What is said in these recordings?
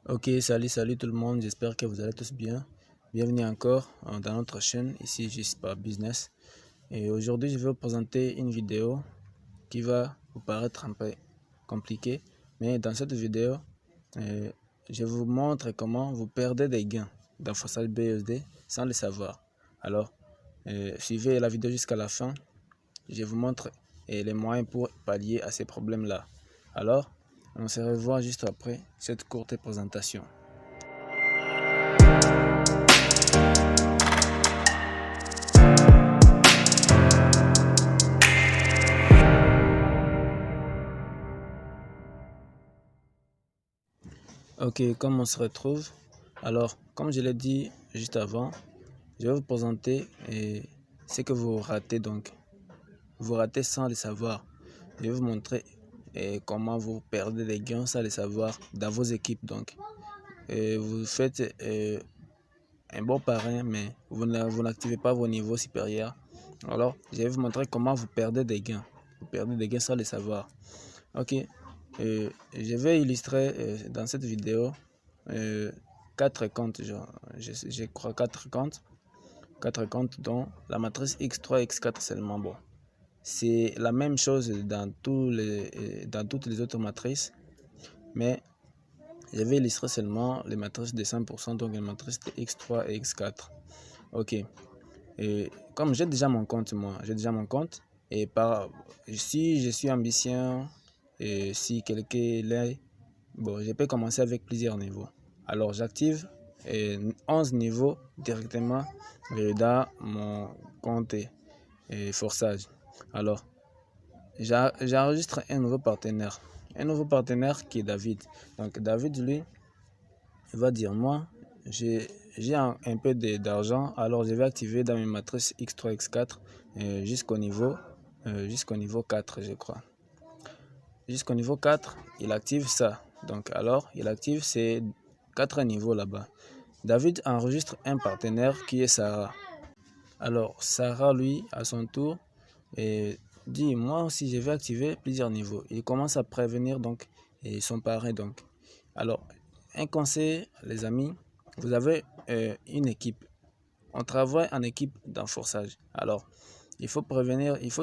Ok, salut tout le monde, j'espère que vous allez tous bien. Bienvenue encore dans notre chaîne, ici Gispa Business. Et aujourd'hui, je vais vous présenter une vidéo qui va vous paraître un peu compliquée. Mais dans cette vidéo, euh, je vous montre comment vous perdez des gains dans Forçage BUSD sans le savoir. Alors, suivez la vidéo jusqu'à la fin. Je vous montre les moyens pour pallier à ces problèmes-là. Alors, on se revoit juste après cette courte présentation. Ok, comme on se retrouve, alors comme je l'ai dit juste avant, je vais vous présenter ce que vous ratez donc. Vous ratez sans le savoir. Je vais vous montrer comment vous perdez des gains sans le savoir dans vos équipes donc. Vous faites un bon parrain mais vous n'activez pas vos niveaux supérieurs. Alors, je vais vous montrer comment vous perdez des gains. Vous perdez des gains sans le savoir. Ok, je vais illustrer dans cette vidéo 4 comptes, je crois 4 comptes dont la matrice X3 X4 seulement. Bon, c'est la même chose dans toutes les autres matrices, mais je vais illustrer seulement les matrices de 100%, donc les matrices de X3 et X4. Ok, et comme j'ai déjà mon compte, et si je suis ambitieux, et si quelqu'un l'est, bon, je peux commencer avec plusieurs niveaux. Alors j'active 11 niveaux directement dans mon compte forçage. Alors j'enregistre un nouveau partenaire. Un nouveau partenaire qui est David. Donc David, lui, il va dire, moi, j'ai un peu d'argent, alors je vais activer dans mes matrices X3, X4 jusqu'au niveau 4, je crois. Jusqu'au niveau 4, il active ça. Donc alors, il active ces 4 niveaux là-bas. David enregistre un partenaire qui est Sarah. Alors Sarah, lui, à son tour, dit, moi aussi je vais activer plusieurs niveaux. Il commence à prévenir donc son parrain donc. Alors, un conseil, les amis, vous avez une équipe. On travaille en équipe dans Forçage. Alors, il faut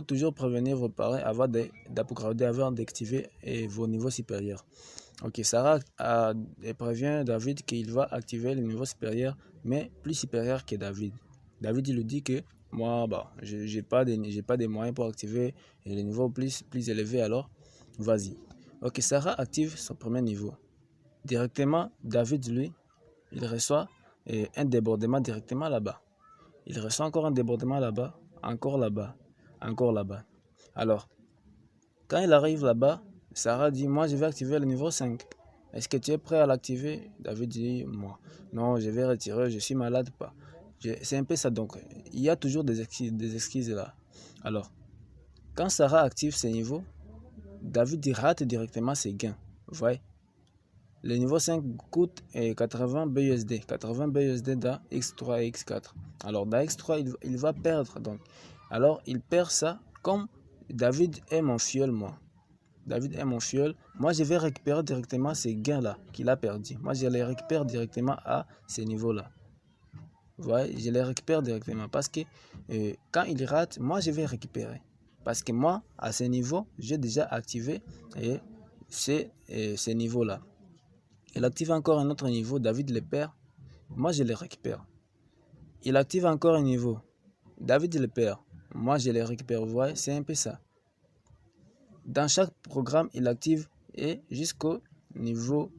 toujours prévenir vos parents avant d'upgrader, avant d'activer vos niveaux supérieurs. Ok, Sarah prévient David qu'il va activer le niveau supérieur, mais plus supérieur que David. David, il lui dit que moi, bah, j'ai pas des moyens pour activer les niveaux plus élevés, alors vas-y. Ok, Sarah active son premier niveau. Directement, David, lui, il reçoit un débordement directement là-bas. Il reçoit encore un débordement là-bas, encore là-bas, encore là-bas. Alors, quand il arrive là-bas, Sarah dit, moi je vais activer le niveau 5. Est-ce que tu es prêt à l'activer? David dit, moi, non, je vais retirer, je suis malade, pas. C'est un peu ça, donc il y a toujours des excuses là. Alors, quand Sarah active ses niveaux, David rate directement ses gains. Vous voyez? Le niveau 5 coûte 80 BUSD. 80 BUSD dans X3 et X4. Alors dans X3, il va perdre. Donc. Alors il perd ça comme David est mon filleul, moi. David est mon filleul. Moi, je vais récupérer directement ces gains-là qu'il a perdus. Moi, je les récupère directement à ces niveaux-là. Vous voyez, je les récupère directement parce que quand il rate, moi, je vais récupérer. Parce que moi, à ce niveau, j'ai déjà activé ces niveaux-là. Il active encore un autre niveau, David le perd, moi je le récupère. Il active encore un niveau, David le perd, moi je le récupère. Vous voyez, c'est un peu ça. Dans chaque programme, il active et jusqu'au niveau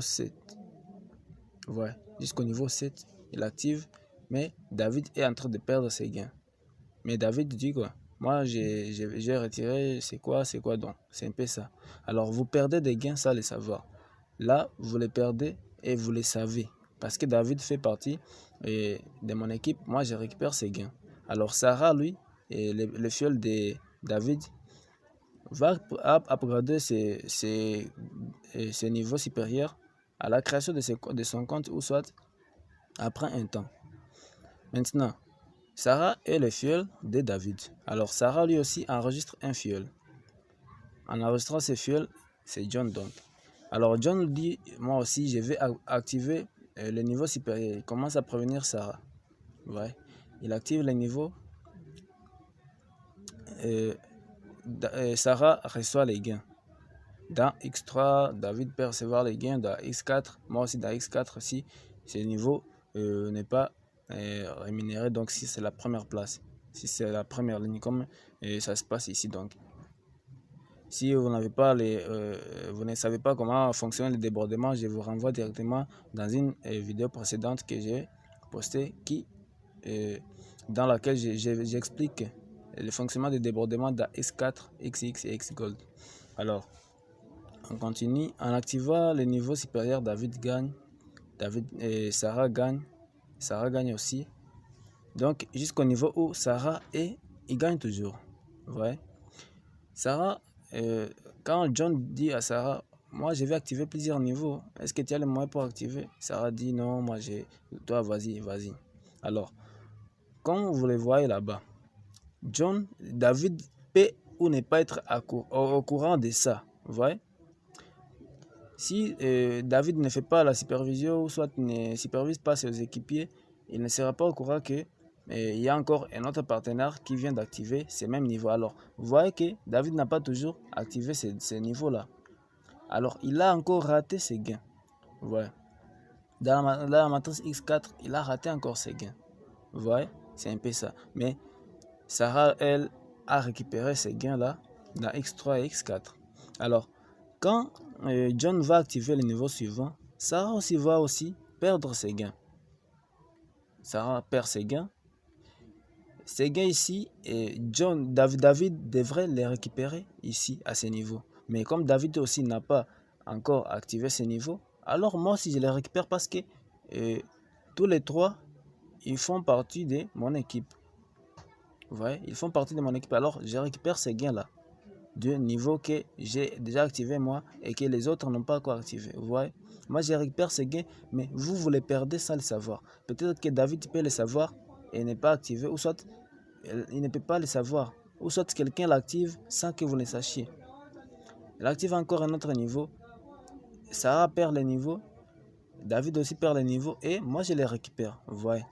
7. Vous voyez, jusqu'au niveau 7, il active, mais David est en train de perdre ses gains. Mais David dit quoi? Moi j'ai retiré, c'est quoi donc? C'est un peu ça. Alors vous perdez des gains sans le savoir. Là, vous les perdez et vous les savez. Parce que David fait partie de mon équipe. Moi, je récupère ses gains. Alors, Sarah, lui, et le filleul de David, va upgrader ses niveaux supérieurs à la création de son compte ou soit après un temps. Maintenant, Sarah est le filleul de David. Alors, Sarah, lui aussi, enregistre un filleul. En enregistrant ce filleul, c'est John donc. Alors John dit, moi aussi, je vais activer le niveau supérieur. Il commence à prévenir Sarah. Ouais. Il active le niveau. Sarah reçoit les gains. Dans X3, David peut recevoir les gains. Dans X4, moi aussi dans X4, si ce niveau n'est pas rémunéré, donc si c'est la première place, si c'est la première ligne, comme ça se passe ici. Donc, si vous n'avez pas vous ne savez pas comment fonctionne le débordement, je vous renvoie directement dans une vidéo précédente que j'ai postée dans laquelle j'explique le fonctionnement du débordement dans X4, XX et X-Gold. Alors, on continue. En activant le niveau supérieur, David gagne. Sarah gagne. Sarah gagne aussi. Donc, jusqu'au niveau où Sarah il gagne toujours. Ouais. Sarah, quand John dit à Sarah, moi je vais activer plusieurs niveaux, est-ce que tu as les moyens pour activer? Sarah dit non, moi j'ai. Toi, vas-y. Alors, comme vous le voyez là-bas, David peut ou ne pas être au courant de ça. Vous voyez? Si David ne fait pas la supervision ou soit ne supervise pas ses équipiers, il ne sera pas au courant que il y a encore un autre partenaire qui vient d'activer ces mêmes niveaux. Alors, vous voyez que David n'a pas toujours activé ces niveaux-là. Alors, il a encore raté ses gains. Ouais. Dans la matrice X4, il a raté encore ses gains. Vous voyez? C'est un peu ça. Mais Sarah, elle, a récupéré ces gains-là dans X3 et X4. Alors, quand John va activer le niveau suivant, Sarah aussi va perdre ses gains. Sarah perd ses gains. Ces gains ici, David devrait les récupérer ici à ce niveau. Mais comme David aussi n'a pas encore activé ce niveau, alors moi aussi je les récupère parce que tous les trois, ils font partie de mon équipe. Vous voyez, ils font partie de mon équipe. Alors je récupère ces gains-là du niveau que j'ai déjà activé moi et que les autres n'ont pas encore activé. Vous voyez, moi je récupère ces gains, mais vous les perdez sans le savoir. Peut-être que David peut le savoir et n'est pas activé, ou soit il ne peut pas le savoir, ou soit quelqu'un l'active sans que vous le sachiez. Il active encore un autre niveau, Sarah perd le niveau, David aussi perd le niveau et moi je les récupère. Vous voyez.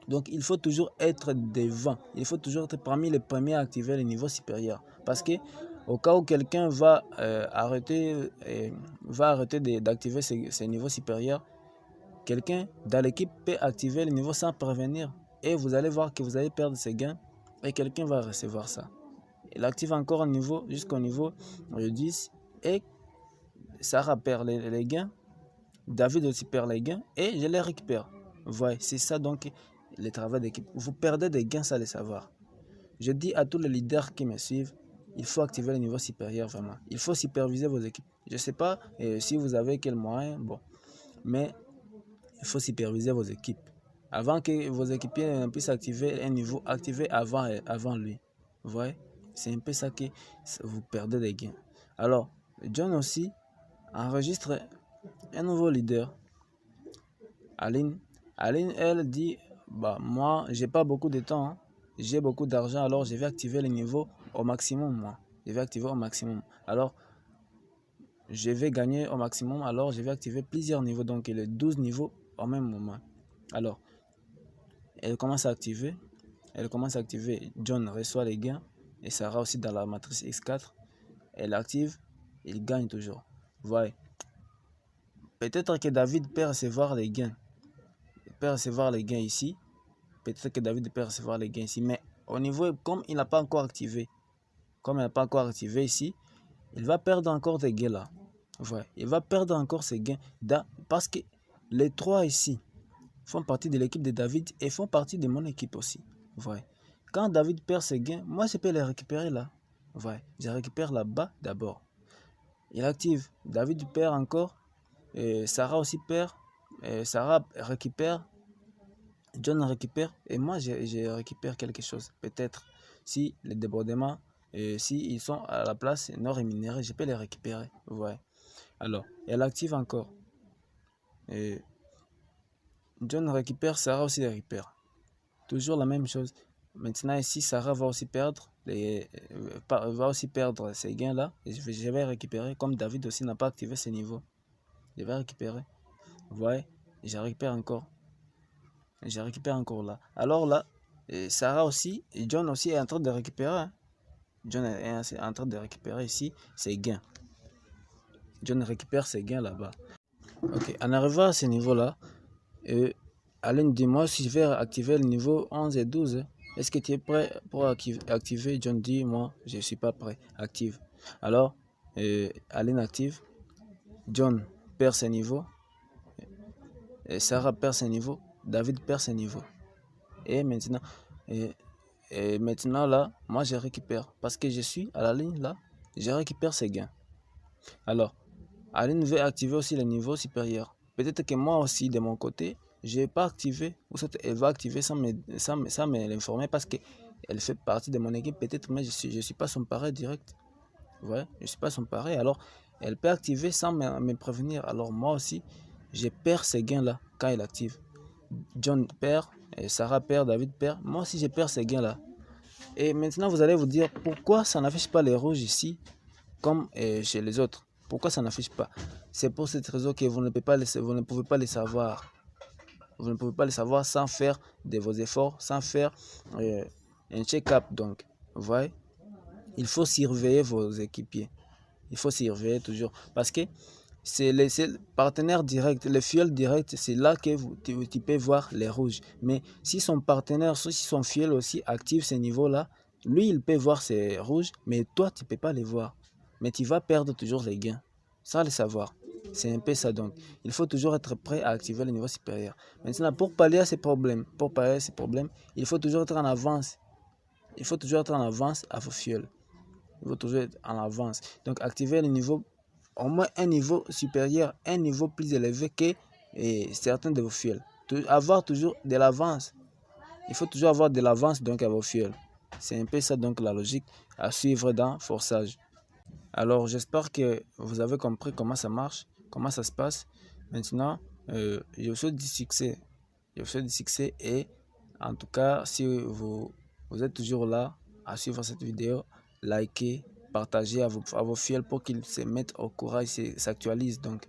Donc il faut toujours être devant, il faut toujours être parmi les premiers à activer le niveau supérieur. Parce que au cas où quelqu'un va arrêter d'activer ces niveaux supérieurs, quelqu'un dans l'équipe peut activer le niveau sans prévenir. Et vous allez voir que vous allez perdre ces gains et quelqu'un va recevoir ça. Il active encore un niveau jusqu'au niveau 10 et Sarah perd les gains, David aussi perd les gains et je les récupère. Vous voyez, c'est ça donc le travail d'équipe. Vous perdez des gains sans le savoir. Je dis à tous les leaders qui me suivent, il faut activer le niveau supérieur vraiment. Il faut superviser vos équipes. Je ne sais pas si vous avez quel moyen, bon, mais il faut superviser vos équipes. Avant que vos équipiers puissent activer un niveau, activez avant lui. Vous voyez? C'est un peu ça que vous perdez des gains. Alors, John aussi enregistre un nouveau leader. Aline, elle dit, bah moi, j'ai pas beaucoup de temps, hein. J'ai beaucoup d'argent, alors je vais activer le niveau au maximum, moi. Je vais activer au maximum. Alors, je vais gagner au maximum, alors je vais activer plusieurs niveaux, donc les 12 niveaux au même moment. Alors, elle commence à activer. John reçoit les gains et Sarah aussi dans la matrice X4. Elle active, il gagne toujours. Vous voyez. Peut-être que David peut recevoir les gains. Il peut recevoir les gains ici. Peut-être que David peut recevoir les gains ici. Mais au niveau, comme il n'a pas encore activé, ici, il va perdre encore des gains là. Ouais. Il va perdre encore ses gains parce que les trois ici font partie de l'équipe de David et font partie de mon équipe aussi. Ouais. Quand David perd ses gains, moi je peux les récupérer là. Ouais. Je récupère là-bas d'abord. Il active. David perd encore. Sarah aussi perd. Sarah récupère. John récupère. Et moi je récupère quelque chose. Peut-être si les débordements, si ils sont à la place non rémunérés, je peux les récupérer. Ouais. Alors, elle active encore. John récupère, Sarah aussi récupère. Toujours la même chose. Maintenant ici, Sarah va aussi perdre va aussi perdre ces gains-là. Et je vais récupérer, comme David aussi n'a pas activé ses niveaux. Je vais récupérer. Vous voyez, je récupère encore. Je récupère encore là. Alors là, Sarah aussi, et John aussi est en train de récupérer. Hein. John est en train de récupérer ici ses gains. John récupère ses gains là-bas. Ok, en arrivant à ce niveau-là, Alain, dis-moi si je vais activer le niveau 11 et 12. Est-ce que tu es prêt pour activer? John dit, moi, je ne suis pas prêt. Active. Alors, Alain active. John perd ses niveaux. Sarah perd ses niveaux. David perd ses niveaux. Et maintenant, maintenant là, moi je récupère. Parce que je suis à la ligne là, je récupère ses gains. Alors, Aline veut activer aussi le niveau supérieur. Peut-être que moi aussi, de mon côté, je n'ai pas activé. Ou soit elle va activer sans m'informer parce qu'elle fait partie de mon équipe. Peut-être, mais je ne suis pas son pareil direct. Ouais, je ne suis pas son pareil. Alors, elle peut activer sans me prévenir. Alors, moi aussi, je perds ces gains-là quand elle active. John perd, Sarah perd, David perd. Moi aussi, je perds ces gains-là. Et maintenant, vous allez vous dire, pourquoi ça n'affiche pas les rouges ici, comme chez les autres? Pourquoi ça n'affiche pas? C'est pour cette raison que vous ne pouvez pas les savoir. Vous ne pouvez pas les savoir sans faire de vos efforts, sans faire un check-up. Donc, vous voyez, il faut surveiller vos équipiers. Il faut surveiller toujours. Parce que c'est les partenaires directs, les fioles directs, c'est là que tu peux voir les rouges. Mais si son partenaire, si son fiole aussi active ces niveaux-là, lui, il peut voir ces rouges, mais toi, tu ne peux pas les voir. Mais tu vas perdre toujours les gains, sans le savoir. C'est un peu ça donc. Il faut toujours être prêt à activer le niveau supérieur. Maintenant, pour pallier à ces problèmes, il faut toujours être en avance. Il faut toujours être en avance à vos fioles. Il faut toujours être en avance. Donc, activer le niveau, au moins un niveau supérieur, un niveau plus élevé que certains de vos fioles. Avoir toujours de l'avance. Il faut toujours avoir de l'avance donc à vos fioles. C'est un peu ça donc la logique à suivre dans Forçage. Alors, j'espère que vous avez compris comment ça marche, comment ça se passe. Maintenant, je vous souhaite du succès. Je vous souhaite du succès et en tout cas, si vous êtes toujours là à suivre cette vidéo, likez, partagez à vos fidèles pour qu'ils se mettent au courant et s'actualisent. Donc,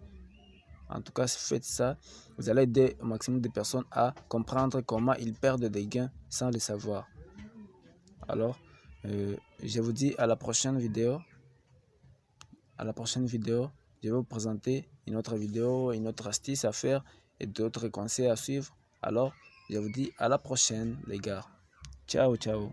en tout cas, faites ça. Vous allez aider au maximum de personnes à comprendre comment ils perdent des gains sans le savoir. Alors, je vous dis à la prochaine vidéo. À la prochaine vidéo, je vais vous présenter une autre vidéo, une autre astuce à faire et d'autres conseils à suivre. Alors, je vous dis à la prochaine, les gars. Ciao, ciao.